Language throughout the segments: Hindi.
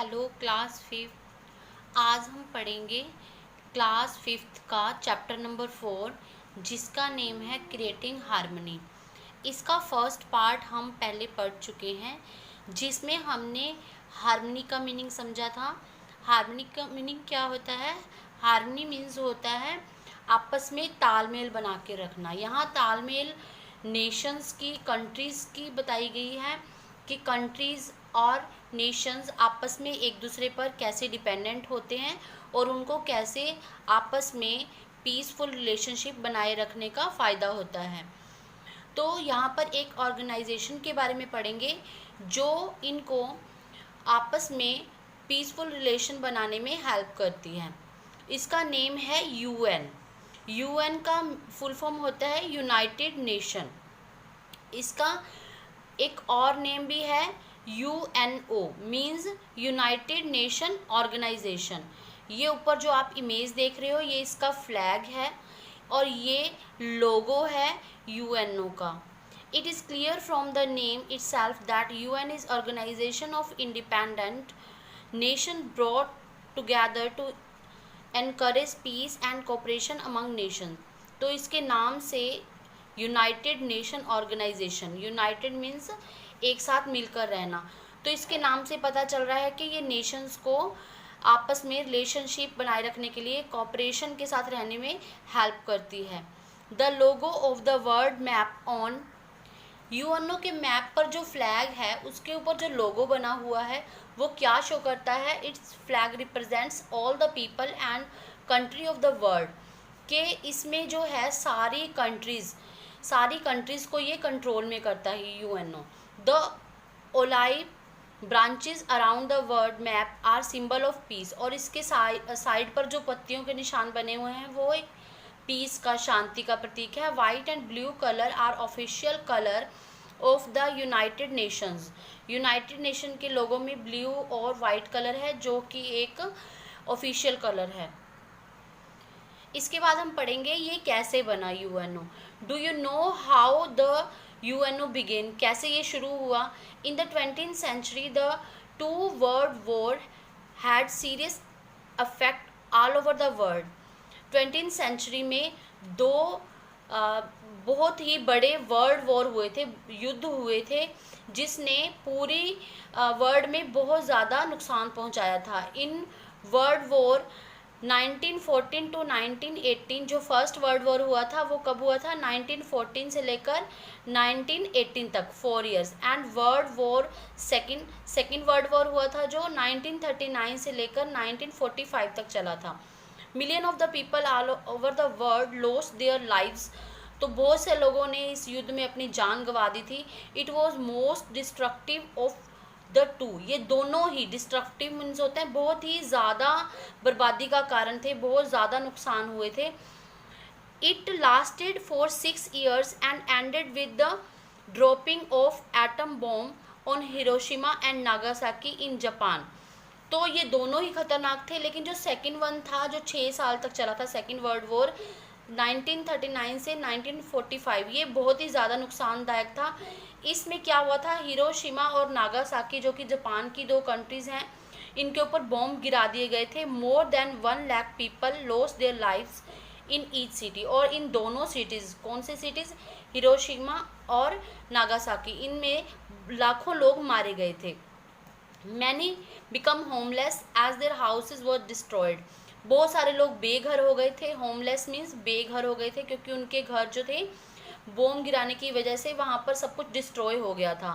Hello class fifth. आज हम पढ़ेंगे क्लास फिफ्थ का चैप्टर नंबर 4 जिसका नेम है क्रिएटिंग हार्मनी। इसका फर्स्ट पार्ट हम पहले पढ़ चुके हैं जिसमें हमने हार्मनी का मीनिंग समझा था। हार्मनी का मीनिंग क्या होता है? हार्मनी मीन्स होता है आपस में तालमेल बना के रखना। यहाँ तालमेल नेशंस की, कंट्रीज़ की बताई गई है कि कंट्रीज़ और नेशंस आपस में एक दूसरे पर कैसे डिपेंडेंट होते हैं और उनको कैसे आपस में पीसफुल रिलेशनशिप बनाए रखने का फ़ायदा होता है। तो यहाँ पर एक ऑर्गेनाइजेशन के बारे में पढ़ेंगे जो इनको आपस में पीसफुल रिलेशन बनाने में हेल्प करती है। इसका नेम है यूएन। यूएन का फुल फॉर्म होता है यूनाइटेड नेशन। इसका एक और नेम भी है UNO means United Nation organisation. ये ऊपर जो आप इमेज देख रहे हो ये इसका फ्लैग है और ये लोगो है UNO का। It is clear from the name itself that UN is organization of independent nation brought together to encourage peace and cooperation among nations। तो इसके नाम से United Nation organisation, United means एक साथ मिलकर रहना, तो इसके नाम से पता चल रहा है कि ये नेशंस को आपस में रिलेशनशिप बनाए रखने के लिए कॉपरेशन के साथ रहने में हेल्प करती है। The logo of the world map on UNO के मैप पर जो फ्लैग है उसके ऊपर जो लोगो बना हुआ है वो क्या शो करता है? It's flag represents all the people and country of the world. के इसमें जो है सारी कंट्रीज़ को ये कंट्रोल में करता है UNO. The olive branches around the world map are symbol of peace. और इसके साइड पर जो पत्तियों के निशान बने हुए हैं वो एक पीस का, शांति का प्रतीक है। White and blue colour are official colour of the United Nations. United Nation के लोगों में ब्लू और वाइट कलर है जो कि एक ऑफिशियल कलर है। इसके बाद हम पढ़ेंगे ये कैसे बना UNO. Do you know how the UNO begin? कैसे ये शुरू हुआ? In the 20th century the two world war had serious affect all over the world. 20th century में दो बहुत ही बड़े वर्ल्ड वॉर हुए थे, युद्ध हुए थे जिसने पूरी वर्ल्ड में बहुत ज़्यादा नुकसान पहुंचाया था। इन वर्ल्ड वॉर 1914 टू 1918 जो फर्स्ट वर्ल्ड वॉर हुआ था वो कब हुआ था? 1914 से लेकर 1918 तक, 4 years. And world war second world war हुआ था जो 1939 से लेकर 1945 तक चला था। Million of the people all over the world lost their lives. तो बहुत से लोगों ने इस युद्ध में अपनी जान गंवा दी थी। It was most destructive of the two. ये दोनों ही डिस्ट्रक्टिव मीन्स होते हैं बहुत ही ज़्यादा बर्बादी का कारण थे, बहुत ज़्यादा नुकसान हुए थे। It lasted for 6 years and ended with the dropping of atom bomb on Hiroshima and Nagasaki in Japan. तो ये दोनों ही खतरनाक थे, लेकिन जो सेकेंड वन था जो 6 साल तक चला था, सेकेंड वर्ल्ड वॉर 1939 से 1945, ये बहुत ही ज़्यादा नुकसानदायक था। इसमें क्या हुआ था? हिरोशिमा और नागासाकी जो कि जापान की दो कंट्रीज़ हैं, इनके ऊपर बॉम्ब गिरा दिए गए थे। More than 1 lakh people lost their lives in each city. और इन दोनों सिटीज़, कौन से सिटीज़? हिरोशिमा और नागासाकी, इनमें लाखों लोग मारे गए थे। Many become homeless as their houses were destroyed. बहुत सारे लोग बेघर हो गए थे। होमलेस मीन्स बेघर हो गए थे क्योंकि उनके घर जो थे बॉम्ब गिराने की वजह से वहाँ पर सब कुछ डिस्ट्रॉय हो गया था।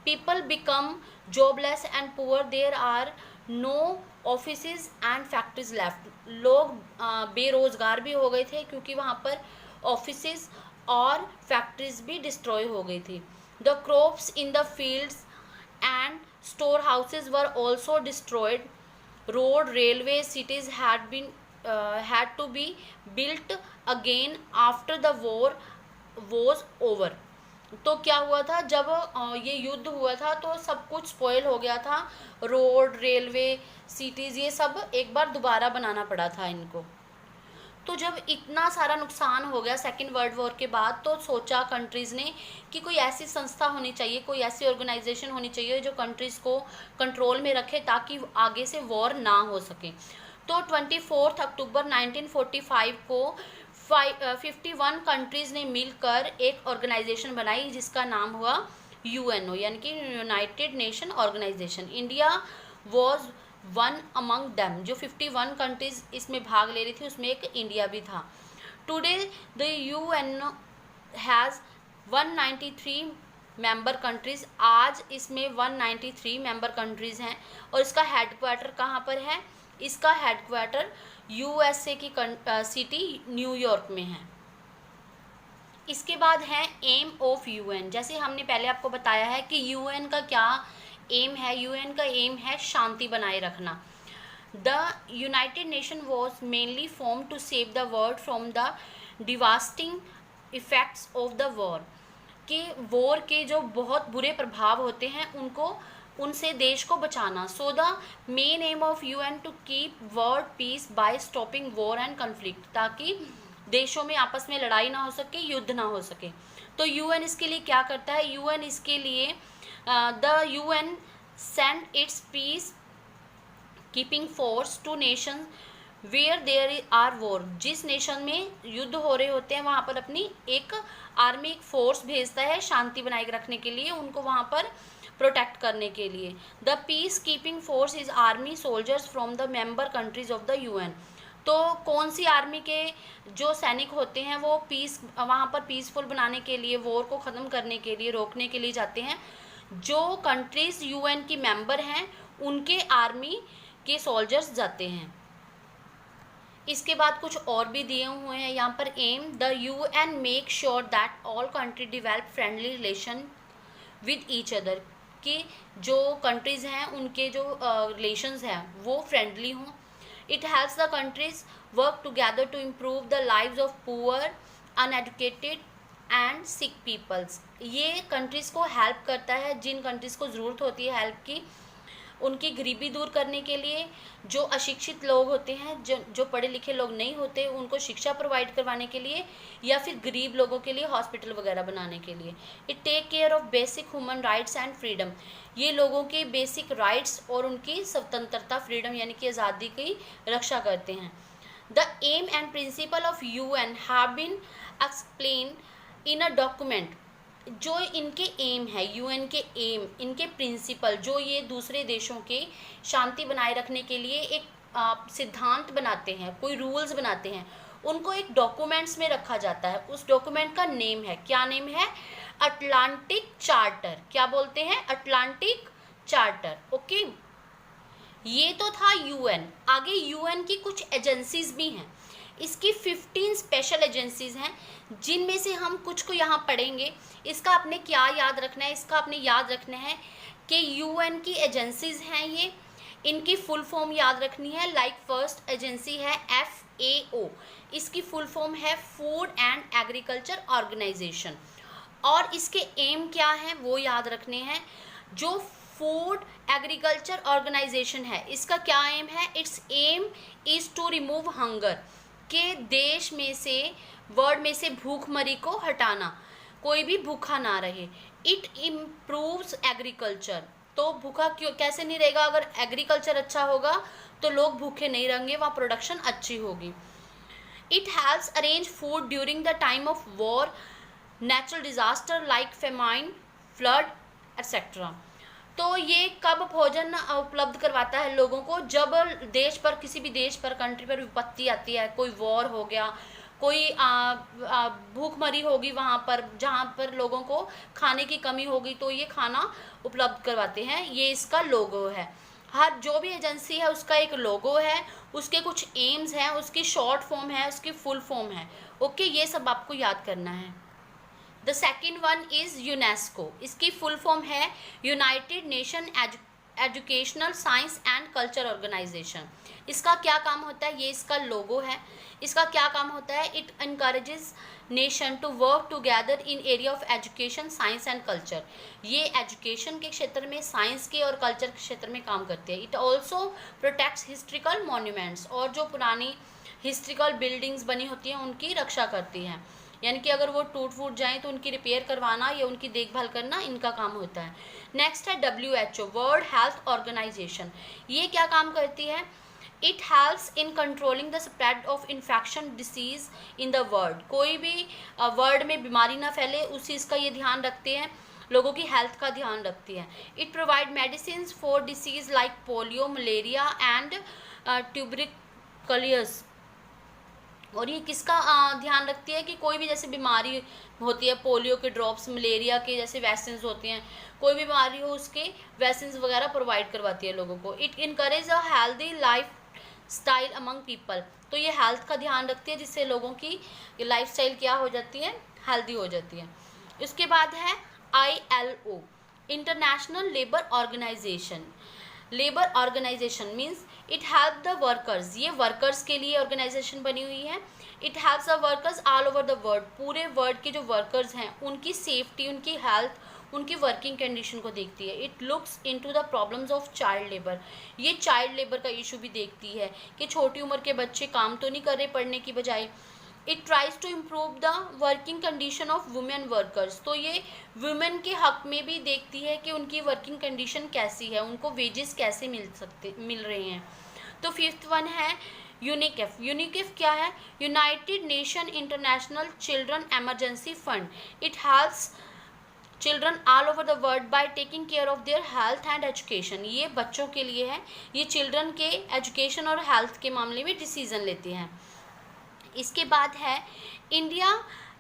People become jobless and poor. There are no offices and factories left. लोग बेरोजगार भी हो गए थे क्योंकि वहाँ पर ऑफिसेज और फैक्ट्रीज भी डिस्ट्रॉय हो गई थी। The crops in the fields and storehouses were also destroyed. Road, railway, cities had to be built again after the war was over. तो क्या हुआ था? जब ये युद्ध हुआ था तो सब कुछ स्पॉइल हो गया था। रोड, रेलवे, सिटीज़, ये सब एक बार दोबारा बनाना पड़ा था इनको। तो जब इतना सारा नुकसान हो गया सेकेंड वर्ल्ड वॉर के बाद, तो सोचा कंट्रीज़ ने कि कोई ऐसी संस्था होनी चाहिए, कोई ऐसी ऑर्गेनाइजेशन होनी चाहिए जो कंट्रीज़ को कंट्रोल में रखे ताकि आगे से वॉर ना हो सके। तो 24 अक्टूबर 1945 को 51 कंट्रीज़ ने मिलकर एक ऑर्गेनाइजेशन बनाई जिसका नाम हुआ यूएनओ, यानी कि United Nation organisation. India was one among them. जो 51 कंट्रीज़ इसमें भाग ले रही थी उसमें एक इंडिया भी था। Today the UNO has 193 member countries. आज इसमें 193 मेंबर कंट्रीज़ हैं और इसका हेडक्वार्टर कहाँ पर है? इसका हेडक्वार्टर यूएसए की सिटी न्यूयॉर्क में है। इसके बाद है एम ऑफ यूएन। जैसे हमने पहले आपको बताया है कि यूएन का क्या एम है। यूएन का एम है शांति बनाए रखना। The United Nation was mainly form to save the world from the devastating effects of the war. कि वॉर के जो बहुत बुरे प्रभाव होते हैं उनसे देश को बचाना। So the main aim of UN to keep world peace by stopping war and conflict, ताकि देशों में आपस में लड़ाई ना हो सके, युद्ध ना हो सके। तो यूएन इसके लिए क्या करता है? यूएन इसके लिए the UN send its peace keeping force to nation where there are war. जिस नेशन में युद्ध हो रहे होते हैं वहाँ पर अपनी एक आर्मी, एक फोर्स भेजता है शांति बनाए रखने के लिए, उनको वहाँ पर प्रोटेक्ट करने के लिए। The piece keeping force is army soldiers from the member countries of the UN. तो कौन सी आर्मी के जो सैनिक होते हैं वो वहाँ पर पीसफुल बनाने के लिए, वॉर को ख़त्म करने के लिए, रोकने के लिए जाते हैं। जो कंट्रीज़ यूएन की मेंबर हैं उनके आर्मी के सोल्जर्स जाते हैं। इसके बाद कुछ और भी दिए हुए हैं यहाँ पर। Am the UN make sure that all country develop friendly relation with each other. कि जो कंट्रीज़ हैं उनके जो रिलेशंस हैं वो फ्रेंडली हों। It helps the countries work together to improve the lives of poor, uneducated and sick peoples. ये कंट्रीज़ को हेल्प करता है, जिन कंट्रीज़ को ज़रूरत होती है हेल्प की, उनकी गरीबी दूर करने के लिए। जो अशिक्षित लोग होते हैं, जो पढ़े लिखे लोग नहीं होते, उनको शिक्षा प्रोवाइड करवाने के लिए, या फिर गरीब लोगों के लिए हॉस्पिटल वगैरह बनाने के लिए। It take care of basic human rights and freedom. ये लोगों के बेसिक राइट्स और उनकी स्वतंत्रता, फ्रीडम यानी कि आज़ादी की रक्षा करते हैं। The aim and principle of UN have been explain in a document. जो इनके एम है, यूएन के एम, इनके प्रिंसिपल, जो ये दूसरे देशों के शांति बनाए रखने के लिए एक सिद्धांत बनाते हैं, कोई रूल्स बनाते हैं, उनको एक डॉक्यूमेंट्स में रखा जाता है। उस डॉक्यूमेंट का नेम है, क्या नेम है? Atlantic charter. क्या बोलते हैं? Atlantic charter. ओके, ये तो था यूएन। आगे यूएन की कुछ एजेंसीज भी हैं। इसकी 15 स्पेशल एजेंसीज हैं, जिनमें से हम कुछ को यहाँ पढ़ेंगे। इसका आपने क्या याद रखना है? इसका आपने याद रखना है कि यूएन की एजेंसीज हैं ये, इनकी फुल फॉर्म याद रखनी है। लाइक फर्स्ट एजेंसी है FAO, इसकी फुल फॉर्म है फूड एंड एग्रीकल्चर ऑर्गेनाइजेशन। और इसके एम क्या हैं वो याद रखने हैं। जो फूड एग्रीकल्चर ऑर्गेनाइजेशन है, इसका क्या एम है? Its aim is to remove hunger, के देश में से, वर्ल्ड में से भूखमरी को हटाना, कोई भी भूखा ना रहे। इट इम्प्रूव्स एग्रीकल्चर, तो भूखा क्यों कैसे नहीं रहेगा? अगर एग्रीकल्चर अच्छा होगा तो लोग भूखे नहीं रहेंगे, वहाँ प्रोडक्शन अच्छी होगी। It helps arrange food during the time of war, natural disaster like famine, flood etcetera. तो ये कब भोजन उपलब्ध करवाता है लोगों को? जब देश पर, किसी भी देश पर, कंट्री पर विपत्ति आती है, कोई वॉर हो गया, कोई भूखमरी होगी वहाँ पर, जहाँ पर लोगों को खाने की कमी होगी, तो ये खाना उपलब्ध करवाते हैं। ये इसका लोगो है। हर जो भी एजेंसी है उसका एक लोगो है, उसके कुछ एम्स हैं, उसकी शॉर्ट फॉर्म है, उसकी फुल फॉर्म है। ओके, ये सब आपको याद करना है। The second one is UNESCO. इसकी फुल फॉर्म है United Nation educational science and culture organisation. इसका क्या काम होता है? ये इसका लोगो है। इसका क्या काम होता है? It encourages nation to work together in area of education, science and culture. ये एजुकेशन के क्षेत्र में, साइंस के और कल्चर के क्षेत्र में काम करते हैं। It also protects historical monuments, और जो पुरानी हिस्ट्रिकल बिल्डिंग्स बनी होती हैं उनकी रक्षा करती हैं, यानी कि अगर वो टूट फूट जाएं तो उनकी रिपेयर करवाना या उनकी देखभाल करना इनका काम होता है। नेक्स्ट है WHO, वर्ल्ड हेल्थ ऑर्गेनाइजेशन। ये क्या काम करती है? It helps in controlling the spread of infection disease in the world. कोई भी वर्ल्ड में बीमारी ना फैले उस चीज़ का ये ध्यान रखते हैं, लोगों की हेल्थ का ध्यान रखती है। It provide medicine for disease like polio, malaria and tuberculosis. और ये किसका ध्यान रखती है? कि कोई भी जैसे बीमारी होती है, पोलियो के ड्रॉप्स, मलेरिया के जैसे वैक्सीन होती हैं, कोई भी बीमारी हो उसके वैक्सीन वगैरह प्रोवाइड करवाती है लोगों को। It encourage a healthy life style among people. तो ये हेल्थ का ध्यान रखती है जिससे लोगों की लाइफ स्टाइल क्या हो जाती है? हेल्दी हो जाती है। इसके बाद है ILO, international labour organisation. Labour organisation means it help the workers. ये वर्कर्स के लिए ऑर्गेनाइजेशन बनी हुई है। It helps the workers all over the world. पूरे वर्ल्ड के जो वर्कर्स हैं उनकी सेफ्टी, उनकी हेल्थ, उनकी वर्किंग कंडीशन को देखती है। It looks into the problems of child labour. ये चाइल्ड लेबर का इशू भी देखती है कि छोटी उम्र के बच्चे काम तो नहीं कर रहे पढ़ने की बजाय। It tries to improve the working condition of women workers. तो ये वुमेन के हक में भी देखती है कि उनकी वर्किंग कंडीशन कैसी है, उनको वेजेस कैसे मिल रहे हैं। तो फिफ्थ वन है यूनिकेफ। यूनिकेफ क्या है? United nation international children emergency fund. It helps children all over the world by taking care of their health and education. ये बच्चों के लिए है, ये चिल्ड्रन के एजुकेशन और हेल्थ के मामले में डिसीजन लेते हैं। इसके बाद है India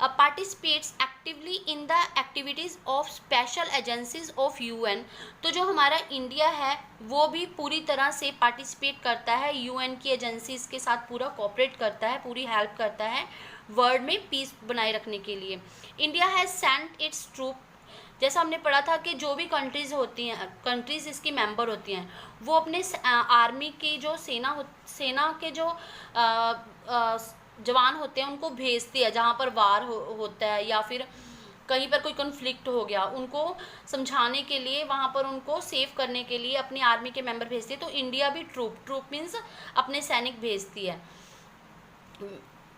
participates actively in the activities of special agencies of UN। तो जो हमारा इंडिया है वो भी पूरी तरह से पार्टिसिपेट करता है UN की एजेंसीज के साथ, पूरा कोऑपरेट करता है, पूरी हेल्प करता है वर्ल्ड में पीस बनाए रखने के लिए। India has sent its troop. जैसा हमने पढ़ा था कि जो भी कंट्रीज़ होती हैं, कंट्रीज़ इसकी मेंबर होती हैं, वो अपने आर्मी की जो सेना के जो जवान होते हैं उनको भेजती है जहाँ पर वार होता है या फिर कहीं पर कोई कॉन्फ्लिक्ट हो गया, उनको समझाने के लिए, वहाँ पर उनको सेव करने के लिए अपनी आर्मी के मेंबर भेजती है। तो इंडिया भी ट्रूप मीन्स अपने सैनिक भेजती है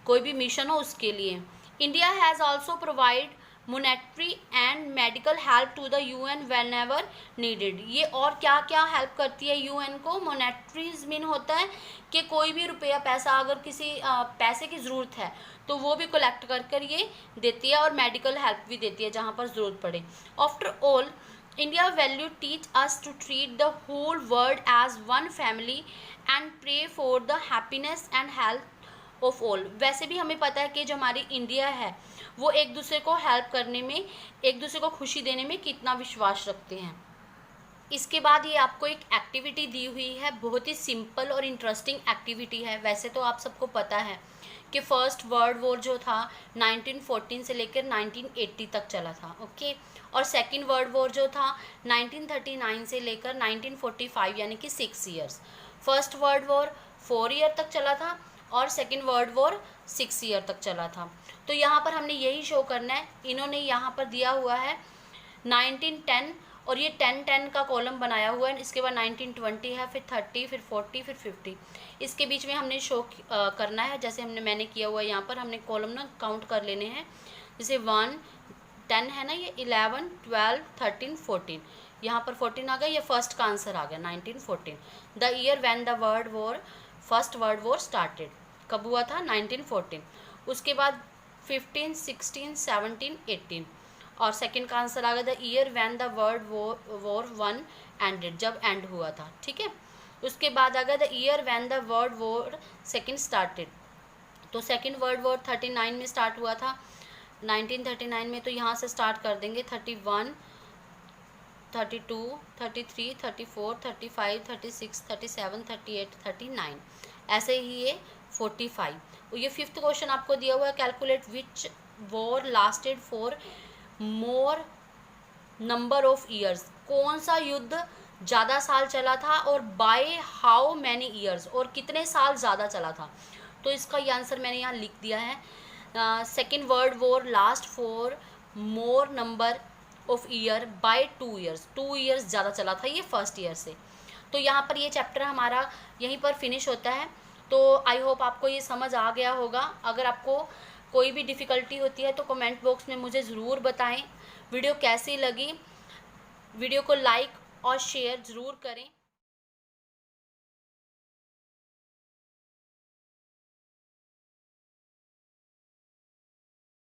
कोई भी मिशन हो उसके लिए। India has also provide monetary and medical help to the UN whenever needed. ये और क्या क्या हेल्प करती है UN को? मोनेटरीज मीन होता है कि कोई भी रुपया पैसा, अगर किसी पैसे की ज़रूरत है तो वो भी कलेक्ट कर ये देती है, और मेडिकल हेल्प भी देती है जहाँ पर ज़रूरत पड़े। After all India value teach us to treat the whole world as one family and pray for the happiness and health of all. वैसे भी हमें पता है कि जो हमारी इंडिया है वो एक दूसरे को हेल्प करने में, एक दूसरे को खुशी देने में कितना विश्वास रखते हैं। इसके बाद ये आपको एक एक्टिविटी दी हुई है, बहुत ही सिंपल और इंटरेस्टिंग एक्टिविटी है। वैसे तो आप सबको पता है कि फर्स्ट वर्ल्ड वॉर जो था 1914 से लेकर 1980 तक चला था, ओके। और सेकेंड वर्ल्ड वॉर जो था 1939 से लेकर 1945 यानी कि 6 years. First world war 4 year तक चला था और सेकेंड वर्ल्ड वॉर 6 ईयर तक चला था। तो यहाँ पर हमने यही शो करना है। इन्होंने यहाँ पर दिया हुआ है 1910 और ये 10-10 का कॉलम बनाया हुआ है। इसके बाद 1920 है, फिर 30, फिर 40, फिर 50। इसके बीच में हमने शो करना है, जैसे मैंने किया हुआ है। यहाँ पर हमने कॉलम ना काउंट कर लेने हैं, जैसे 1, 10 है ना, ये 11, 12, 13, 14। यहाँ पर 14 आ गया, ये फर्स्ट का आंसर आ गया 1914। The year when the first world war started, कब हुआ था? 1914। उसके बाद 15, 16, 17, 18 और सेकंड का आंसर आ गया the year when the world war 1 ended, जब एंड हुआ था, ठीक है। उसके बाद आ गया the year when the world war second started. तो सेकंड वर्ल्ड वॉर 39 में स्टार्ट हुआ था 1939 में। तो यहाँ से स्टार्ट कर देंगे 31, 32, 33, 34, 35, 36, 37, 38, 39, ऐसे ही ये 45। ये फिफ्थ क्वेश्चन आपको दिया हुआ है, calculate which war lasted for more number of years. कौन सा युद्ध ज़्यादा साल चला था और बाय हाउ मैनी ईयर्स, और कितने साल ज़्यादा चला था। तो इसका ये आंसर मैंने यहाँ लिख दिया है। Second world war last for more number of year by 2 years. 2 years ज़्यादा चला था ये फर्स्ट ईयर से। तो यहाँ पर ये चैप्टर हमारा यहीं पर फिनिश होता है। तो आई होप आपको ये समझ आ गया होगा। अगर आपको कोई भी डिफ़िकल्टी होती है तो कमेंट बॉक्स में मुझे ज़रूर बताएं। वीडियो कैसी लगी, वीडियो को लाइक और शेयर ज़रूर करें।